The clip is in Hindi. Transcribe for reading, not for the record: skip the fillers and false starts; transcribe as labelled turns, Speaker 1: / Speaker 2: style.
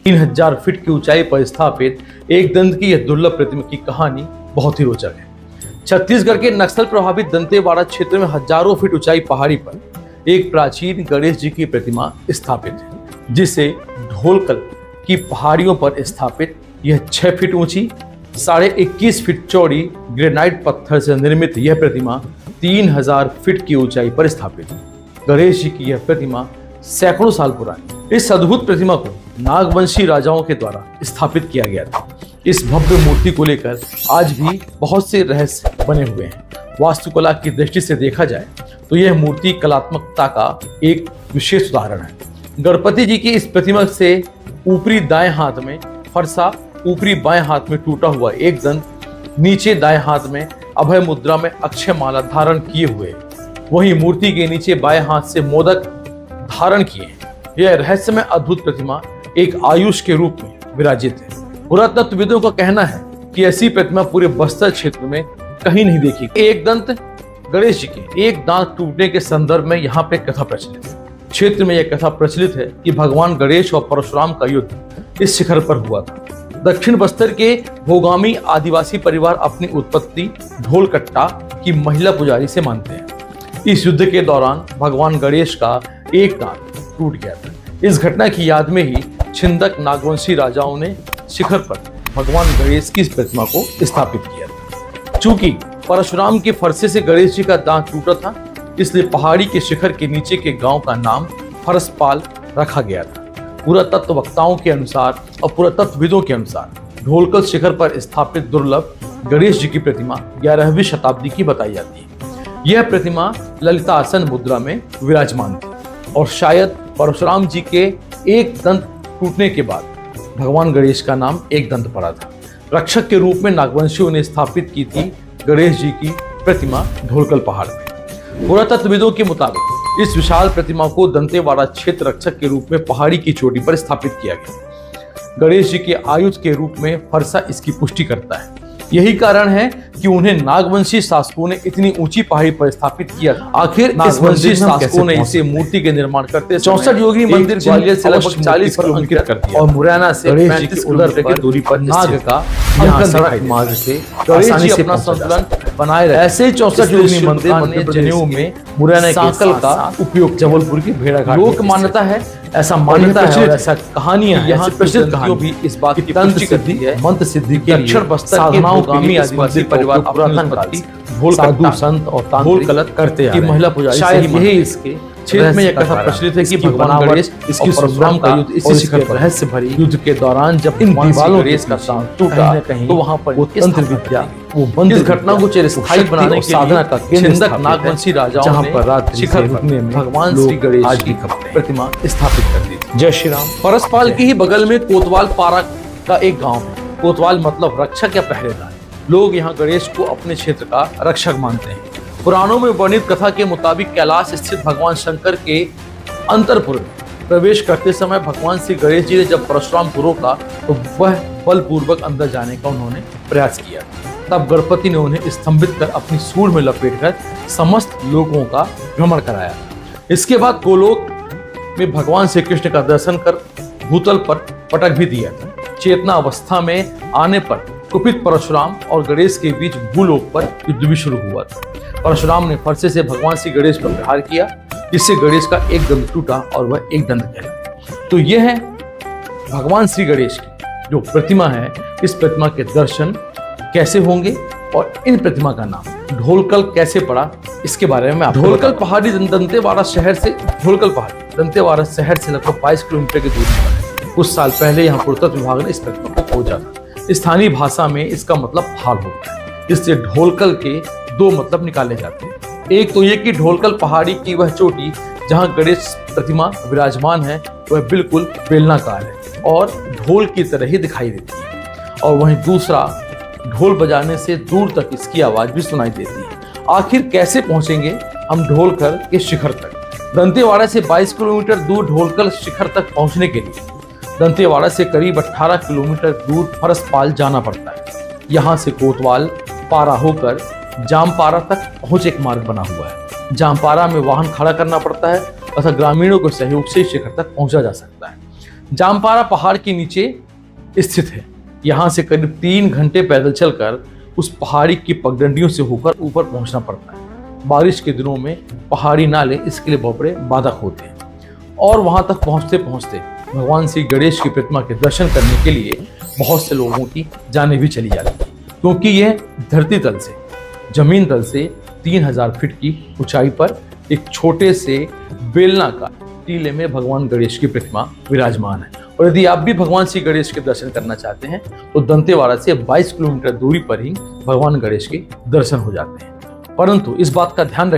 Speaker 1: 3000 फीट की ऊंचाई पर स्थापित एक दंत की यह दुर्लभ प्रतिमा की कहानी बहुत ही रोचक है। छत्तीसगढ़ के नक्सल प्रभावित दंतेवाड़ा क्षेत्र में हजारों फीट ऊंचाई पहाड़ी पर एक प्राचीन गणेश जी की प्रतिमा स्थापित है, जिसे ढोलकल की पहाड़ियों पर स्थापित यह 6 फीट ऊंची 21.5 फीट चौड़ी ग्रेनाइट पत्थर से निर्मित यह प्रतिमा 3000 फीट की ऊंचाई पर स्थापित है। गणेश जी की यह प्रतिमा सैकड़ों साल पुरानी। इस अद्भुत प्रतिमा को नागवंशी राजाओं के द्वारा स्थापित किया गया था। इस भव्य मूर्ति को लेकर आज भी बहुत से रहस्य बने हुए हैं। वास्तुकला की दृष्टि से देखा जाए तो यह मूर्ति कलात्मकता का एक विशेष उदाहरण है। गणपति जी की इस प्रतिमा से ऊपरी दाएं हाथ में फरसा, ऊपरी बाएं हाथ में टूटा हुआ एक दंत, नीचे दाएं हाथ में अभय मुद्रा में अक्षय माला धारण किए हुए, वहीं मूर्ति के नीचे बाएं हाथ से मोदक धारण किए हैं। यह रहस्यमय अद्भुत प्रतिमा एक आयुष के रूप में विराजित है। पुरातत्वविदों का कहना है कि ऐसी प्रतिमा पूरे बस्तर क्षेत्र में कहीं नहीं देखी। एक दंत गणेश जी के एक दांत टूटने के संदर्भ में यहाँ पे कथा प्रचलित है। क्षेत्र में यह कथा प्रचलित है कि भगवान गणेश और परशुराम का युद्ध इस शिखर पर हुआ था। दक्षिण बस्तर के भोगामी आदिवासी परिवार अपनी उत्पत्ति ढोलकट्टा की महिला पुजारी से मानते हैं। इस युद्ध के दौरान भगवान गणेश का एक दांत टूट गया था। इस घटना की याद में ही छिंदक नागवंशी राजाओं ने शिखर पर भगवान गणेश की इस प्रतिमा को स्थापित किया था। चूंकि परशुराम के फरसे से गणेश जी का दांत टूटा था, इसलिए पहाड़ी के शिखर के नीचे के गांव का नाम फरसपाल रखा गया था। पुरातत्व वक्ताओं के अनुसार और पुरातत्वविदों के अनुसार ढोलकल शिखर पर स्थापित दुर्लभ गणेश जी की प्रतिमा 11वीं शताब्दी की बताई जाती है। यह प्रतिमा ललितासन मुद्रा में विराजमान थी और शायद परशुराम जी के एक दंत टूटने के बाद भगवान गणेश का नाम एक दंत पड़ा था। रक्षक के रूप में नागवंशियों ने स्थापित की थी गणेश जी की प्रतिमा ढोलकल पहाड़ में। पुरातत्वविदों के मुताबिक इस विशाल प्रतिमा को दंतेवाड़ा क्षेत्र रक्षक के रूप में पहाड़ी की चोटी पर स्थापित किया गया। गणेश जी के आयुध के रूप में फरसा इसकी पुष्टि करता है। यही कारण है कि उन्हें नागवंशी शासकों ने इतनी ऊंची पहाड़ी पर स्थापित किया। आखिर नागवंशी शासकों ने इसे मूर्ति के निर्माण करते 64 योगी मंदिर ग्वालियर से लगभग 40 किलोमीटर कर दिया और मुरैना से 35 किलोमीटर की दूरी पर नाग का सड़क मार्ग से गणेश जी अपना संतुलन बनाए रहे। ऐसे 64 योगी मंदिर ने जनेऊ में मुरैना सांकल का उपयोग जबलपुर की भेड़ाघाट लोक मान्यता है। ऐसा मान्यता है और ऐसा कहानियां यहाँ प्रसिद्ध कहानियां भी इस बात की पुष्टि करती है मंत्र सिद्धि के दक्षिण बस्तर के भोगामी आदिवासी परिवार पुरातन काल साधु संत और तांत्रिक करते हैं। महिला पुजारी शायद यही इसके क्षेत्र में यह कथा प्रचलित है कि भगवान गणेश इसकी परशुराम का युद्ध इसी शिखर पर रहस्य भरी युद्ध के दौरान जब इन दीवालों गणेश का दांत टूटा तो वहां पर वो तंत्र विद्या इस घटना को चिरस्थायी बनाने के साधना का केंद्र नागवंशी राजाओं जहां पर रात्रि शिखर रुकने में भगवान श्री गणेश की प्रतिमा स्थापित कर दी। जय श्री राम। परसपाल के ही बगल में कोतवाल पारा का एक गाँव है। कोतवाल मतलब रक्षक या पहरेदार। लोग यहाँ गणेश को अपने क्षेत्र का रक्षक मानते हैं। पुराणों में वर्णित कथा के मुताबिक कैलाश स्थित भगवान शंकर के अंतरपुर में प्रवेश करते समय भगवान श्री गणेश जी ने जब परशुराम को रोका तो वह बलपूर्वक अंदर जाने का उन्होंने प्रयास किया। तब गणपति ने उन्हें स्तंभित कर अपनी सूंड में लपेटकर समस्त लोगों का भ्रमण कराया। इसके बाद गोलोक में भगवान श्री कृष्ण का दर्शन कर भूतल पर पटक भी दिया था। चेतना अवस्था में आने पर कुपित परशुराम और गणेश के बीच भूलोक पर युद्ध भी शुरू हुआ था। परशुराम ने फरसे से भगवान श्री गणेश पर प्रहार किया, जिससे गणेश का एक दंत टूटा और वह एक दंत गया। तो यह है भगवान श्री गणेश की जो प्रतिमा है। इस प्रतिमा के दर्शन कैसे होंगे और इन प्रतिमा का नाम ढोलकल कैसे पड़ा, इसके बारे में ढोलकल पहाड़ी दंतेवाड़ा शहर से दंतेवाड़ा शहर से लगभग 22 किलोमीटर की दूरी पर है। कुछ साल पहले यहाँ पुरातत्व विभाग ने इस प्रतिमा को खोजा था। स्थानीय भाषा में इसका मतलब फाल होता है, इससे ढोलकल के दो मतलब निकाले जाते हैं। एक तो ये कि ढोलकल पहाड़ी की वह चोटी जहाँ गणेश प्रतिमा विराजमान है वह बिल्कुल बेलनाकार है और ढोल की तरह ही दिखाई देती है, और वहीं दूसरा ढोल बजाने से दूर तक इसकी आवाज भी सुनाई देती है। आखिर कैसे पहुंचेंगे हम ढोलकल के शिखर तक? दंतेवाड़ा से 22 किलोमीटर दूर ढोलकल शिखर तक पहुंचने के लिए दंतेवाड़ा से करीब 18 किलोमीटर दूर फरसपाल जाना पड़ता है। यहाँ से कोतवाल पारा होकर जामपारा तक पहुंच एक मार्ग बना हुआ है। जामपारा में वाहन खड़ा करना पड़ता है तथा ग्रामीणों के सहयोग से शिखर तक पहुंचा जा सकता है। जामपारा पहाड़ के नीचे स्थित है। यहाँ से करीब 3 घंटे पैदल चलकर उस पहाड़ी की पगडंडियों से होकर ऊपर पहुंचना पड़ता है। बारिश के दिनों में पहाड़ी नाले इसके लिए बहुत बड़े बाधक होते हैं और वहां तक पहुंचते पहुंचते भगवान श्री गणेश की प्रतिमा के दर्शन करने के लिए बहुत से लोगों की जानें भी चली जाती है, क्योंकि यह धरती तल से, जमीन तल से 3000 फीट की ऊंचाई पर एक छोटे से बेलनाकार टीले में भगवान गणेश की प्रतिमा विराजमान है। और यदि आप भी भगवान श्री गणेश के दर्शन करना चाहते हैं तो दंतेवाड़ा से 22 किलोमीटर दूरी पर ही भगवान गणेश के दर्शन हो जाते हैं। परंतु इस बात का ध्यान रखें